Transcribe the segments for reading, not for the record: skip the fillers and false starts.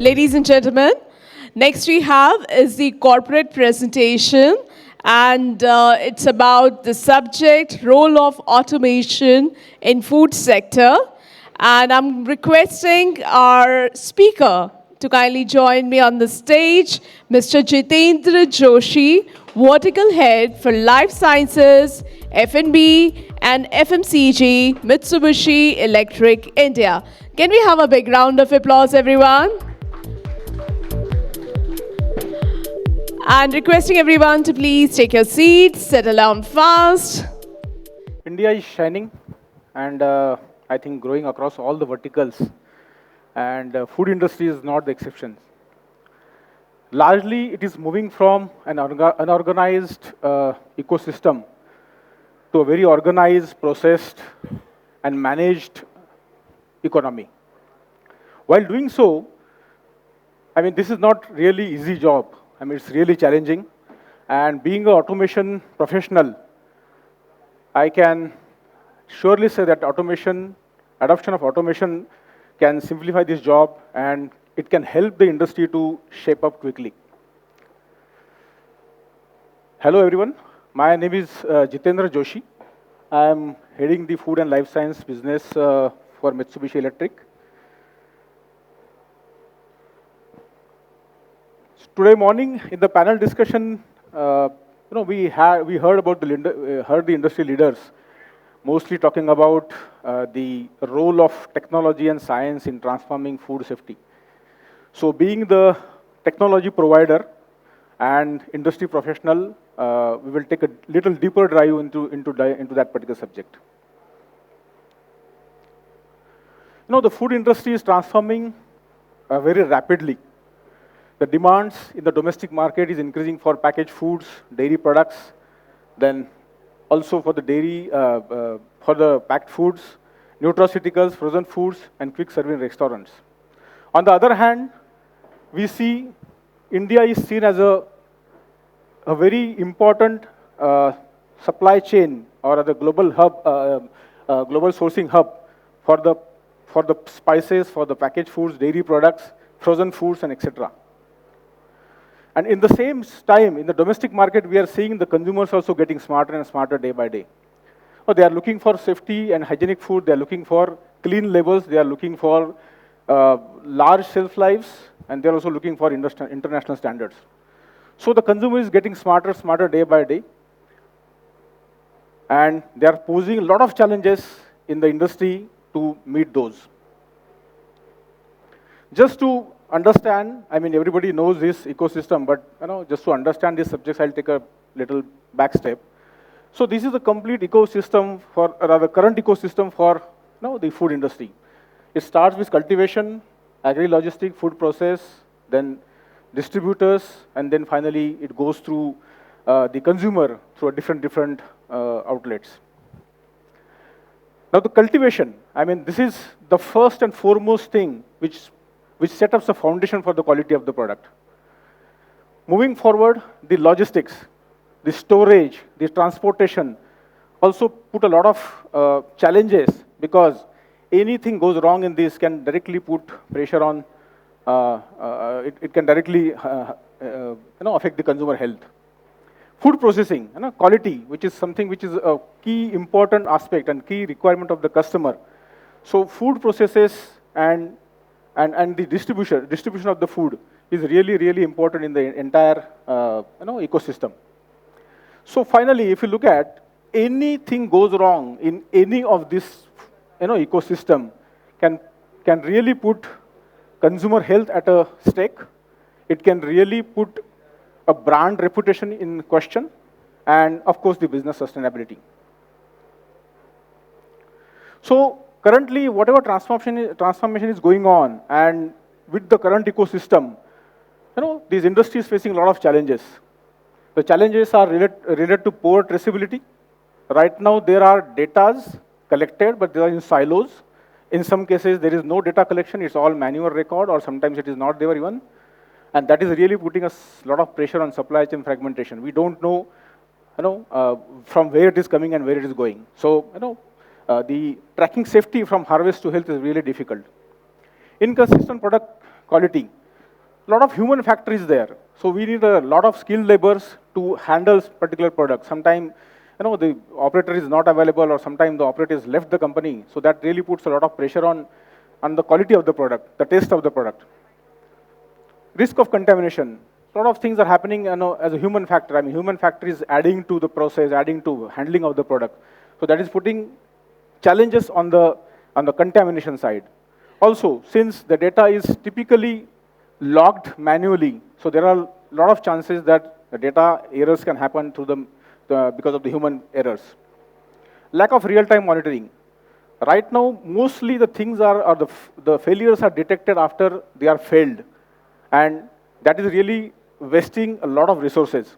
Ladies and gentlemen, next we have is the corporate presentation, and it's about the subject role of automation in food sector. And I'm requesting our speaker to kindly join me on the stage, Mr. Jitendra Joshi, Vertical Head for Life Sciences, F&B, and FMCG, Mitsubishi Electric India. Can we have a big round of applause, everyone? And requesting everyone to please take your seats, settle down fast. India is shining and I think growing across all the verticals, and food industry is not the exception. Largely, it is moving from an unorganized ecosystem to a very organized, processed, and managed economy. While doing so, I mean, this is not really easy job. I mean, it's really challenging. And being an automation professional, I can surely say that adoption of automation can simplify this job and it can help the industry to shape up quickly. Hello everyone, my name is Jitendra Joshi. I am heading the food and life science business for Mitsubishi Electric. Today morning in the panel discussion, we heard about the industry leaders, mostly talking about the role of technology and science in transforming food safety. So, being the technology provider and industry professional, we will take a little deeper dive into that particular subject. The food industry is transforming very rapidly. The demands in the domestic market is increasing for packaged foods, dairy products, then also for the dairy, for the packed foods, nutraceuticals, frozen foods, and quick serving restaurants. On the other hand, we see India is seen as a very important supply chain or the global hub, global sourcing hub for the spices, for the packaged foods, dairy products, frozen foods, and etc. And in the same time, in the domestic market, we are seeing the consumers also getting smarter and smarter day by day. So they are looking for safety and hygienic food. They are looking for clean labels. They are looking for large shelf lives, and they are also looking for international standards. So the consumer is getting smarter day by day, and they are posing a lot of challenges in the industry to meet those. Just to understand, I mean, everybody knows this ecosystem, but just to understand these subjects, I'll take a little back step. So this is the complete ecosystem for, or rather current ecosystem for the food industry. It starts with cultivation, agri-logistic, food process, then distributors, and then finally it goes through the consumer through different outlets. Now the cultivation, I mean, this is the first and foremost thing which sets up the foundation for the quality of the product. Moving forward, the logistics, the storage, the transportation also put a lot of challenges because anything goes wrong in this can directly put pressure on, it can directly affect the consumer health. Food processing, quality, which is something which is a key important aspect and key requirement of the customer. So food processes and the distribution of the food is really important in the entire ecosystem. So finally, if you look at anything goes wrong in any of this ecosystem can really put consumer health at a stake. It can really put a brand reputation in question, and of course the business sustainability. So currently, whatever transformation is going on, and with the current ecosystem, this industry is facing a lot of challenges. The challenges are related to poor traceability. Right now, there are data collected, but they are in silos. In some cases, there is no data collection. It's all manual record, or sometimes it is not there even. And that is really putting a lot of pressure on supply chain fragmentation. We don't know, from where it is coming and where it is going. So, the tracking safety from harvest to health is really difficult. Inconsistent product quality. A lot of human factor is there. So we need a lot of skilled laborers to handle particular products. Sometimes, the operator is not available, or sometimes the operator has left the company. So that really puts a lot of pressure on the quality of the product, the taste of the product. Risk of contamination. A lot of things are happening, as a human factor. I mean, human factor is adding to the process, adding to handling of the product. So that is putting challenges on the contamination side. Also, since the data is typically logged manually, so there are a lot of chances that the data errors can happen through because of the human errors. Lack of real-time monitoring. Right now, mostly the things or the failures are detected after they are failed, and that is really wasting a lot of resources.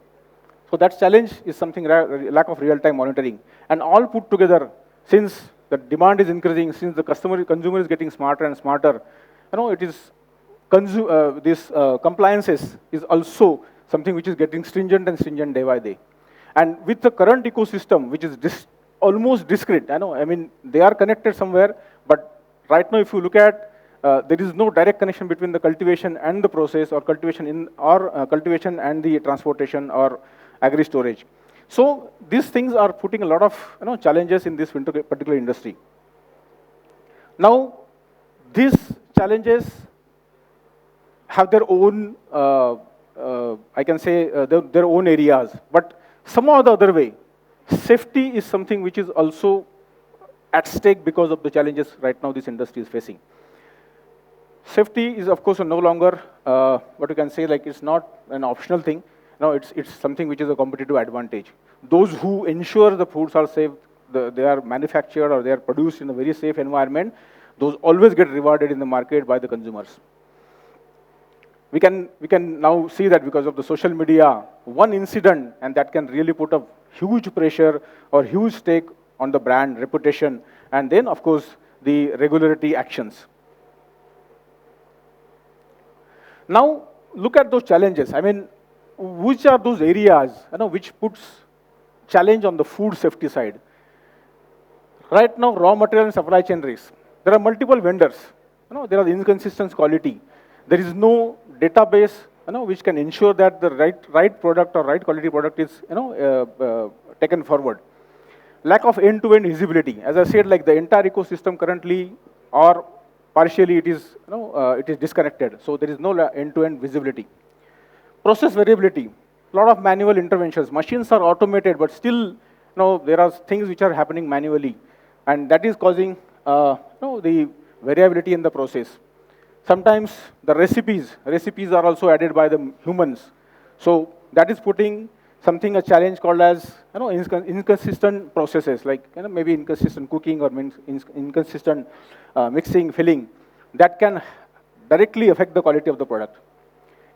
So that challenge is something lack of real-time monitoring, and all put together, since the demand is increasing, since the consumer is getting smarter and smarter, it is this compliances is also something which is getting stringent and stringent day by day. And with the current ecosystem, which is almost discrete, I mean, they are connected somewhere, but right now, if you look at, there is no direct connection between the cultivation and the process, or cultivation and the transportation or agri storage. So these things are putting a lot of challenges in this particular industry. Now, these challenges have their own, I can say, their own areas, but somehow or the other way, safety is something which is also at stake because of the challenges right now this industry is facing. Safety is, of course, no longer what you can say, like, it's not an optional thing. No, it's something which is a competitive advantage. Those who ensure the foods are safe, they are manufactured or they are produced in a very safe environment, those always get rewarded in the market by the consumers. We can now see that because of the social media, one incident, and that can really put a huge pressure or huge stake on the brand reputation, and then, of course, the regularity actions. Now, look at those challenges. I mean, which are those areas which puts challenge on the food safety side? Right now, raw material and supply chain risk. There are multiple vendors. There are inconsistent quality. There is no database which can ensure that the right product or right quality product is taken forward. Lack of end-to-end visibility. As I said, like, the entire ecosystem currently, or partially, it is disconnected. So there is no end-to-end visibility. Process variability. A lot of manual interventions. Machines are automated, but still, there are things which are happening manually, and that is causing the variability in the process. Sometimes the recipes are also added by the humans. So that is putting a challenge called as inconsistent processes, like maybe inconsistent cooking or inconsistent mixing, filling, that can directly affect the quality of the product.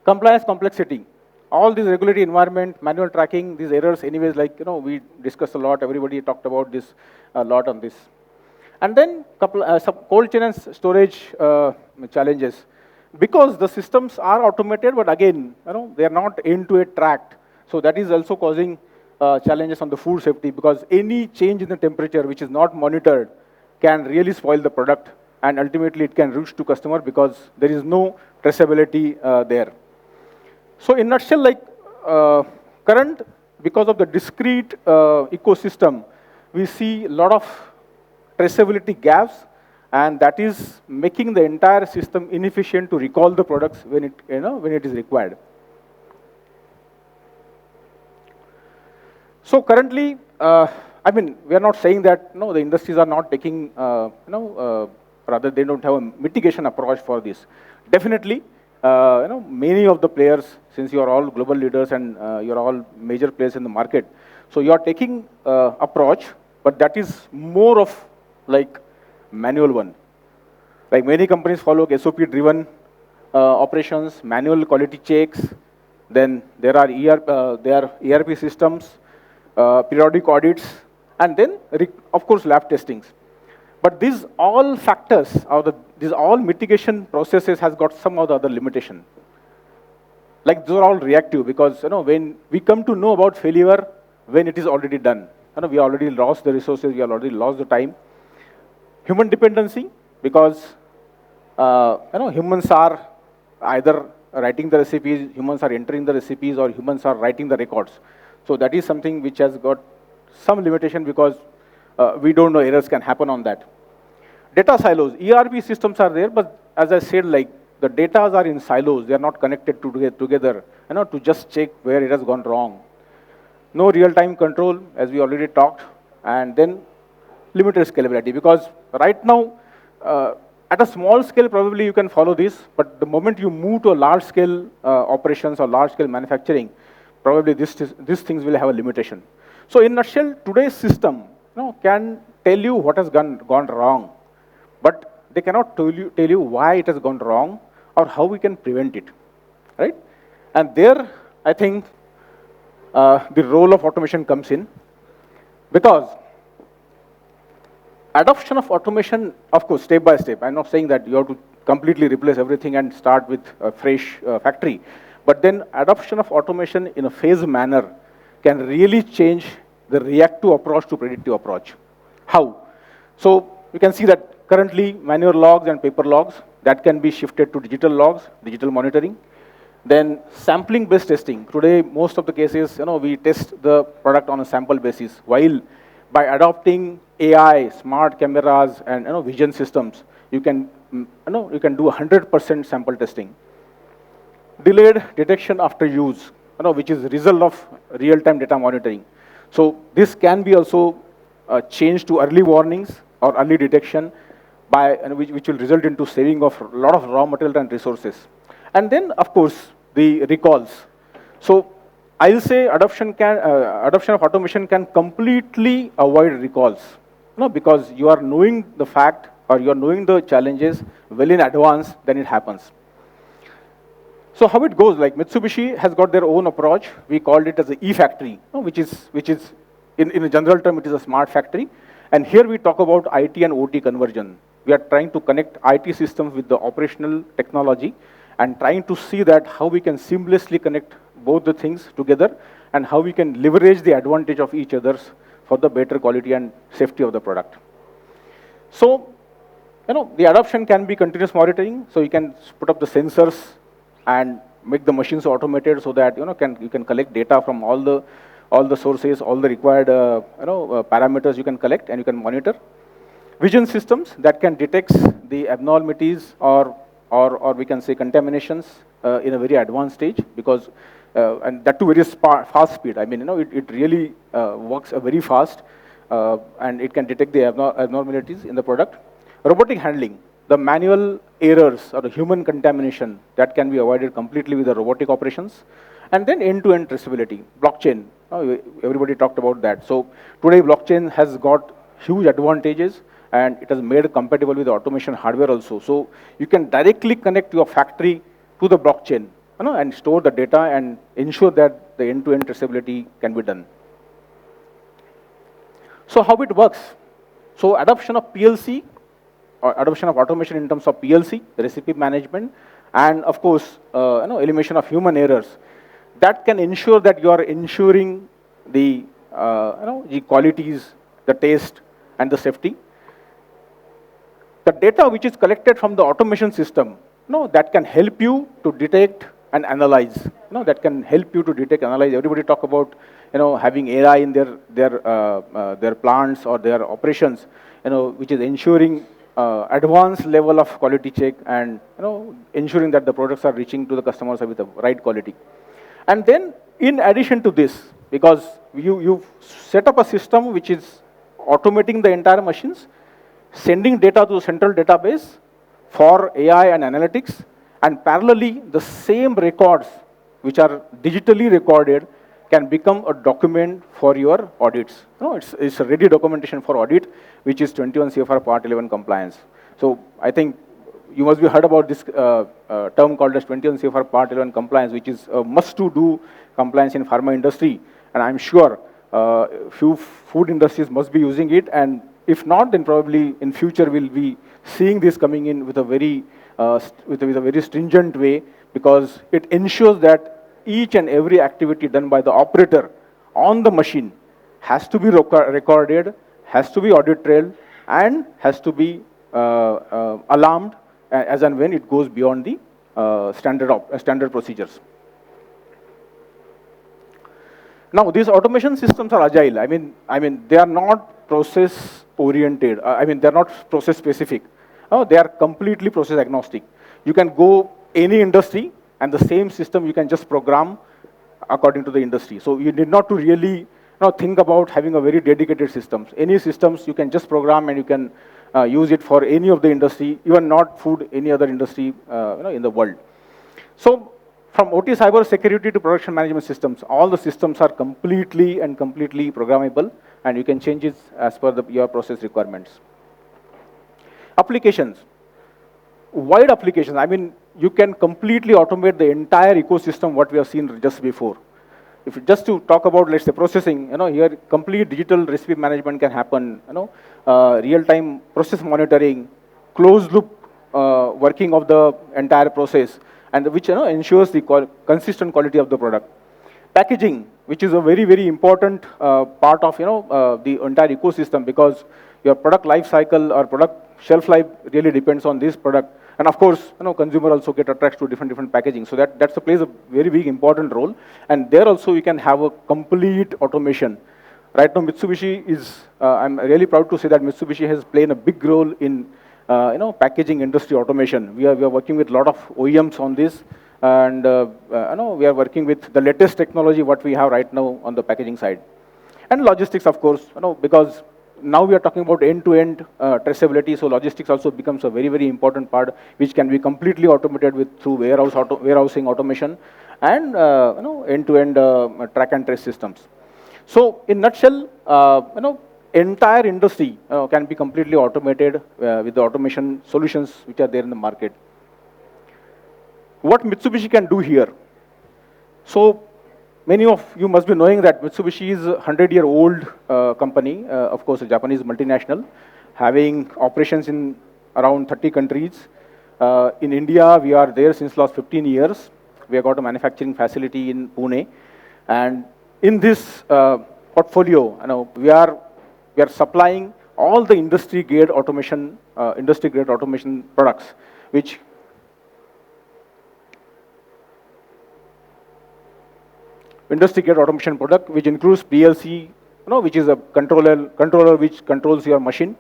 Compliance complexity. All this regulatory environment, manual tracking, these errors, anyways, like, we discussed a lot, everybody talked about this a lot on this. And then some cold chain and storage challenges. Because the systems are automated, but again, they are not end-to-end tracked. So that is also causing challenges on the food safety, because any change in the temperature which is not monitored can really spoil the product, and ultimately it can reach to customer because there is no traceability there. So in a nutshell, like, current, because of the discrete ecosystem, we see a lot of traceability gaps, and that is making the entire system inefficient to recall the products when it is required. So currently, I mean, we are not saying that the industries are not taking, rather they don't have a mitigation approach for this. Definitely, many of the players, since you are all global leaders and you are all major players in the market, so you are taking approach, but that is more of like manual one. Like, many companies follow SOP-driven operations, manual quality checks. Then there are ERP systems, periodic audits, and then, of course, lab testings. But these all factors, or these all mitigation processes, has got some of the other limitation. Like, those are all reactive, because when we come to know about failure, when it is already done, we already lost the resources, we already lost the time. Human dependency, because humans are either writing the recipes, humans are entering the recipes, or humans are writing the records. So that is something which has got some limitation because we don't know errors can happen on that. Data silos, ERP systems are there, but as I said, like the data are in silos, they are not connected together, to just check where it has gone wrong. No real-time control, as we already talked, and then limited scalability, because right now, at a small scale, probably you can follow this, but the moment you move to a large-scale operations or large-scale manufacturing, probably these things will have a limitation. So in a nutshell, today's system can tell you what has gone wrong, but they cannot tell you why it has gone wrong or how we can prevent it, right? And there, I think, the role of automation comes in, because adoption of automation, of course, step by step. I'm not saying that you have to completely replace everything and start with a fresh factory, but then adoption of automation in a phased manner can really change the reactive approach to predictive approach. How? So you can see that currently manual logs and paper logs, that can be shifted to digital logs, digital monitoring. Then sampling-based testing. Today, most of the cases, we test the product on a sample basis, while by adopting AI, smart cameras, and vision systems, you can do 100% sample testing. Delayed detection after use, which is result of real-time data monitoring. So this can be also changed to early warnings or early detection, which will result into saving of a lot of raw material and resources. And then, of course, the recalls. So I'll say adoption of automation can completely avoid recalls, because you are knowing the fact or you are knowing the challenges well in advance, then it happens. So how it goes, like Mitsubishi has got their own approach. We called it as the e-factory, which is in a general term, it is a smart factory. And here we talk about IT and OT conversion. We are trying to connect IT systems with the operational technology and trying to see that how we can seamlessly connect both the things together and how we can leverage the advantage of each other's for the better quality and safety of the product. So, the adoption can be continuous monitoring. So you can put up the sensors and make the machines automated so that you can collect data from all the sources, all the required parameters you can collect and you can monitor. Vision systems that can detect the abnormalities or we can say contaminations in a very advanced stage, because and that too very fast speed. I mean, it really works very fast, and it can detect the abnormalities in the product. Robotic handling, the manual errors or the human contamination, that can be avoided completely with the robotic operations. And then end-to-end traceability, blockchain. Everybody talked about that. So today blockchain has got huge advantages, and it has made compatible with the automation hardware also. So you can directly connect your factory to the blockchain, and store the data and ensure that the end-to-end traceability can be done. So how it works? So adoption of PLC, or adoption of automation in terms of PLC, recipe management, and of course, elimination of human errors. That can ensure that you are ensuring the qualities, the taste, and the safety. The data which is collected from the automation system, that can help you to detect and analyze. That can help you to detect, analyze. Everybody talk about, having AI in their plants or their operations, which is ensuring advanced level of quality check and, ensuring that the products are reaching to the customers with the right quality. And then, in addition to this, because you set up a system which is automating the entire machines, sending data to a central database for AI and analytics, and parallelly, the same records which are digitally recorded can become a document for your audits. It's a ready documentation for audit, which is 21 CFR Part 11 compliance. So I think you must be heard about this term called as 21 CFR Part 11 compliance, which is a must-to-do compliance in pharma industry. And I'm sure few food industries must be using it. And if not, then probably in future we'll be seeing this coming in with a very stringent way, because it ensures that each and every activity done by the operator on the machine has to be recorded, has to be audit trailed, and has to be alarmed as and when it goes beyond the standard procedures. Now, these automation systems are agile. They are not process oriented. They are not process specific. They are completely process agnostic. You can go any industry, and the same system you can just program according to the industry. So you need not to really think about having a very dedicated systems. Any systems you can just program, and you can use it for any of the industry, even not food, any other industry in the world. So from OT cyber security to production management systems, all the systems are completely programmable, and you can change it as per your process requirements. Applications, wide applications. You can completely automate the entire ecosystem, what we have seen just before. If just to talk about, let's say, processing, here complete digital recipe management can happen, real-time process monitoring, closed loop working of the entire process, and which ensures the consistent quality of the product. Packaging, which is a very important part of the entire ecosystem, because your product life cycle or product shelf life really depends on this product. And of course, consumer also get attracted to different packaging. So that plays a very big important role. And there also you can have a complete automation. Right now, Mitsubishi is, I'm really proud to say that Mitsubishi has played a big role in packaging industry automation. We are working with a lot of OEMs on this. And we are working with the latest technology what we have right now on the packaging side. And logistics, of course, because now we are talking about end-to-end traceability, so logistics also becomes a very important part, which can be completely automated through warehousing automation and end-to-end track and trace systems. So in nutshell, entire industry can be completely automated with the automation solutions which are there in the market. What Mitsubishi can do here? So many of you must be knowing that Mitsubishi is a 100-year-old company, of course, a Japanese multinational, having operations in around 30 countries. In India, we are there since last 15 years. We have got a manufacturing facility in Pune. And in this portfolio, we are supplying all the industry-grade automation products, which industry-grade automation product, which includes PLC, which is a controller which controls your machine,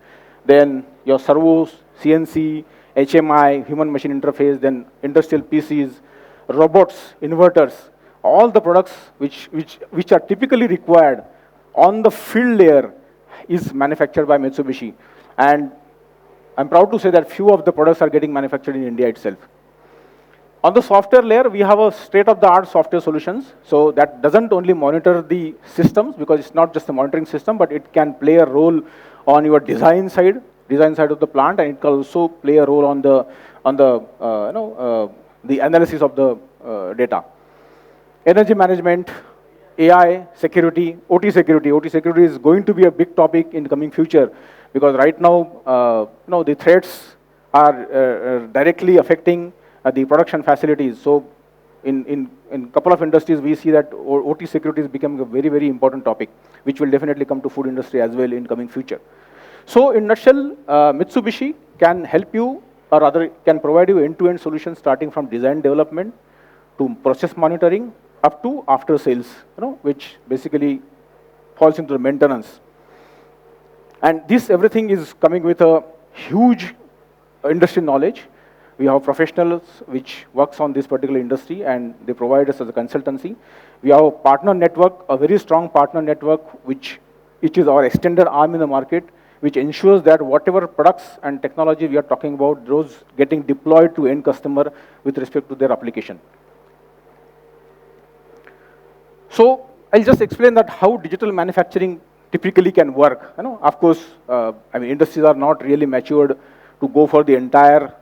then your servos, CNC, HMI, human-machine interface, then industrial PCs, robots, inverters, all the products which are typically required on the field layer is manufactured by Mitsubishi. And I'm proud to say that few of the products are getting manufactured in India itself. On the software layer, we have a state-of-the-art software solutions. So that doesn't only monitor the systems, because it's not just a monitoring system, but it can play a role on your design side of the plant, and it can also play a role on the analysis of the data. Energy management, AI, security, OT security. OT security is going to be a big topic in the coming future, because right now, the threats are directly affecting the production facilities. So in a couple of industries, we see that OT security is becoming a very important topic, which will definitely come to food industry as well in coming future. So in nutshell, Mitsubishi can help you, or rather can provide you end-to-end solutions starting from design development to process monitoring up to after sales, which basically falls into the maintenance. And this everything is coming with a huge industry knowledge. We have professionals which works on this particular industry, and they provide us as a consultancy. We have a partner network, a very strong partner network, which is our extended arm in the market, which ensures that whatever products and technology we are talking about, those getting deployed to end customer with respect to their application. So I'll just explain that how digital manufacturing typically can work. Of course, industries are not really matured to go for the entire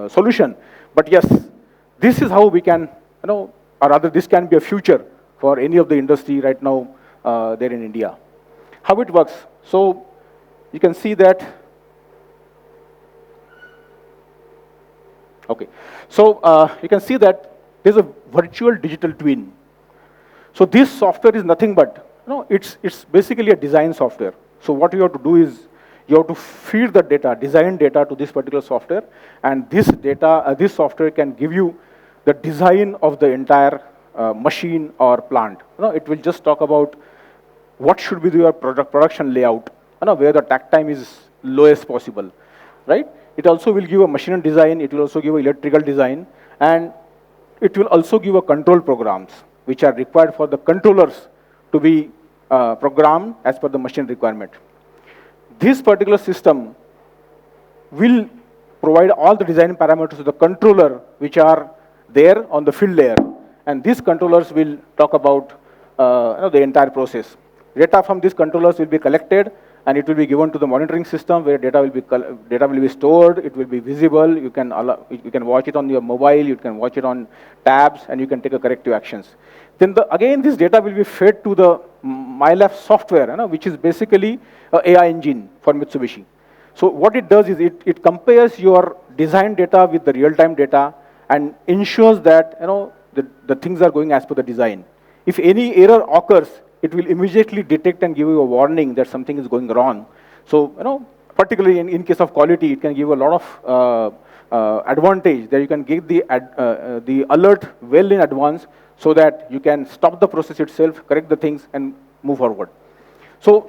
solution. But yes, this is how we can, or rather this can be a future for any of the industry right now there in India. How it works? So you can see that. Okay, so you can see that there's a virtual digital twin. So this software is nothing but, it's basically a design software. So what you have to do is, You have to feed the data, design data to this particular software, and this data, this software can give you the design of the entire machine or plant. It will just talk about what should be your production layout, where the takt time is lowest possible, right? It also will give a machine design, it will also give electrical design, and it will also give a control programs, which are required for the controllers to be programmed as per the machine requirement. This particular system will provide all the design parameters to the controller, which are there on the field layer, and these controllers will talk about the entire process. Data from these controllers will be collected, and it will be given to the monitoring system where data will be stored. It will be visible. You can watch it on your mobile. You can watch it on tabs, and you can take a corrective actions. Then again, this data will be fed to the MyLab software, which is basically an AI engine for Mitsubishi. So what it does is it compares your design data with the real-time data and ensures that the things are going as per the design. If any error occurs, it will immediately detect and give you a warning that something is going wrong. So particularly in case of quality, it can give a lot of advantage that you can give the alert well in advance so that you can stop the process itself, correct the things, and move forward. So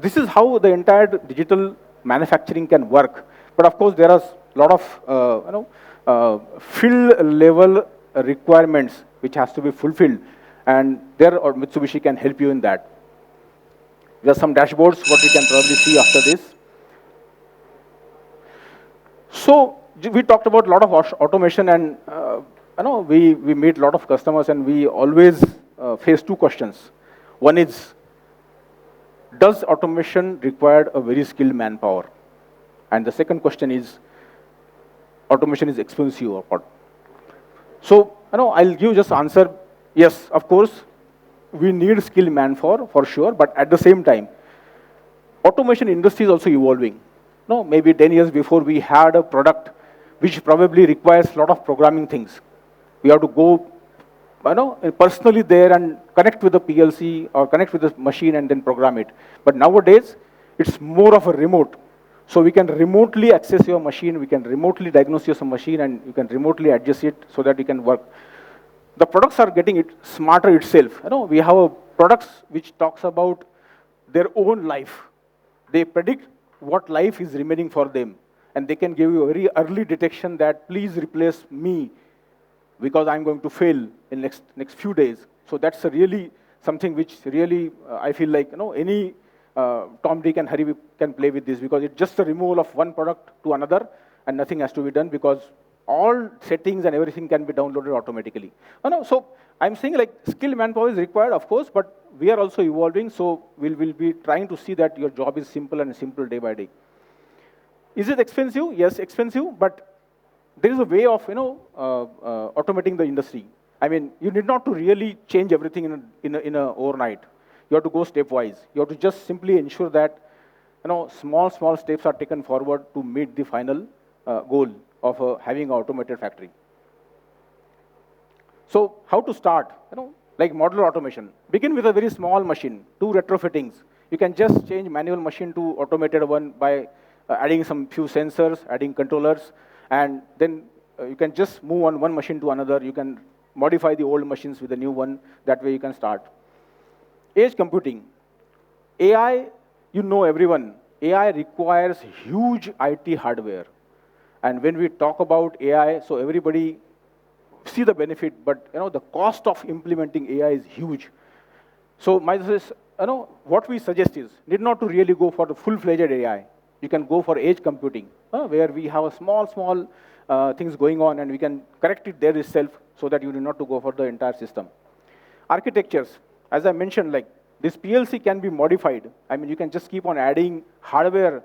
this is how the entire digital manufacturing can work. But of course, there are a lot of field level requirements which has to be fulfilled, and there or Mitsubishi can help you in that. There are some dashboards what we can probably see after this. So we talked about a lot of automation, and we meet a lot of customers, and we always face two questions. One is, does automation require a very skilled manpower? And the second question is, automation is expensive or what? So I'll give just answer. Yes, of course, we need skilled manpower for sure, but at the same time, automation industry is also evolving. Maybe 10 years before, we had a product which probably requires a lot of programming things. We have to go personally there and connect with the PLC or connect with the machine and then program it. But nowadays, it's more of a remote. So we can remotely access your machine, we can remotely diagnose your machine, and you can remotely adjust it so that you can work. The products are getting it smarter itself. We have a products which talks about their own life. They predict what life is remaining for them, and they can give you a very early detection that please replace me because I'm going to fail in next few days. So that's really something which really I feel like any Tom, Dick, and Harry can play with this, because it's just a removal of one product to another, and nothing has to be done because all settings and everything can be downloaded automatically. So I'm saying like skilled manpower is required, of course, but we are also evolving, so we'll be trying to see that your job is simple and simple day by day. Is it expensive? Yes, expensive, but there is a way of automating the industry. I mean, you need not to really change everything in a overnight. You have to go stepwise. You have to just simply ensure that small steps are taken forward to meet the final goal of having an automated factory. So how to start? Like modular automation. Begin with a very small machine, 2 retrofittings. You can just change manual machine to automated one by adding some few sensors, adding controllers, and then you can just move on one machine to another. You can modify the old machines with the new one. That way you can start. Edge computing. AI, everyone, AI requires huge IT hardware. And when we talk about AI, so everybody see the benefit, but the cost of implementing AI is huge. So what we suggest is, need not to really go for the full-fledged AI. You can go for edge computing, where we have a small things going on, and we can correct it there itself, so that you need not to go for the entire system. Architectures, as I mentioned, like this PLC can be modified. I mean, you can just keep on adding hardware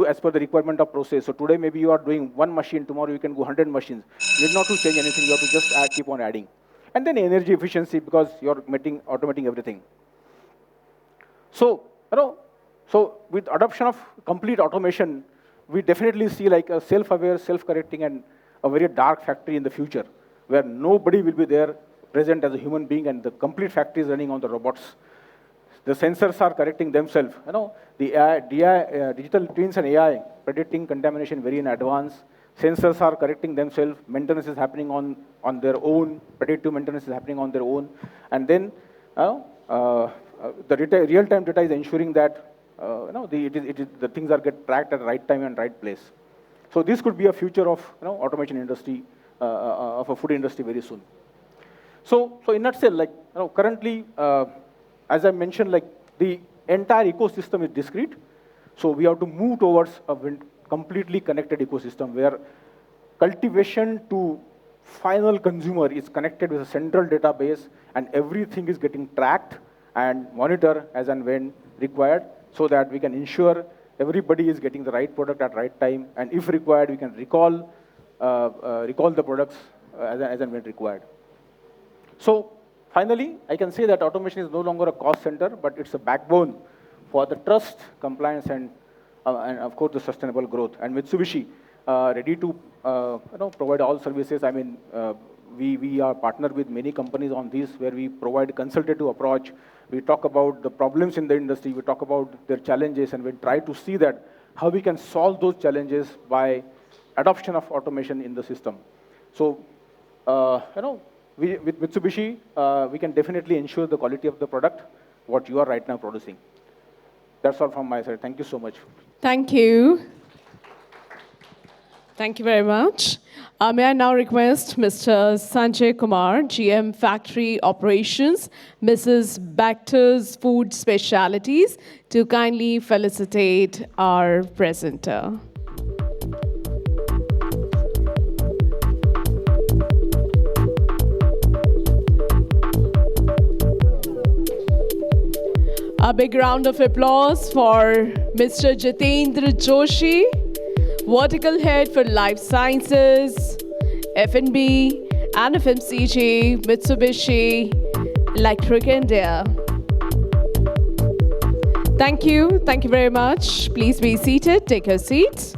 as per the requirement of process. So today maybe you are doing 1 machine, tomorrow you can go 100 machines. You need not to change anything, you have to just keep on adding. And then energy efficiency, because you're automating everything. So, so with adoption of complete automation, we definitely see like a self-aware, self-correcting, and a very dark factory in the future, where nobody will be there present as a human being, and the complete factory is running on the robots. The sensors are correcting themselves. The digital twins and AI predicting contamination very in advance. Sensors are correcting themselves. Maintenance is happening on their own. Predictive maintenance is happening on their own. And then the real-time data is ensuring that the things are get tracked at the right time and right place. So this could be a future of automation industry, of a food industry very soon. So in nutshell, like currently, as I mentioned, like the entire ecosystem is discrete. So we have to move towards a completely connected ecosystem where cultivation to final consumer is connected with a central database, and everything is getting tracked and monitored as and when required, so that we can ensure everybody is getting the right product at right time, and if required, we can recall the products as and when required. So finally, I can say that automation is no longer a cost center, but it's a backbone for the trust, compliance, and of course the sustainable growth. And Mitsubishi ready to provide all services. I mean, we are partnered with many companies on this, where we provide consultative approach. We talk about the problems in the industry. We talk about their challenges, and we try to see that how we can solve those challenges by adoption of automation in the system. So, with Mitsubishi, we can definitely ensure the quality of the product, what you are right now producing. That's all from my side. Thank you so much. Thank you. Thank you very much. May I now request Mr. Sanjay Kumar, GM Factory Operations, Mrs. Baxter's Food Specialities, to kindly felicitate our presenter. A big round of applause for Mr. Jitendra Joshi, Vertical Head for Life Sciences, F&B, and FMCG, Mitsubishi Electric India. Thank you very much. Please be seated, take your seats.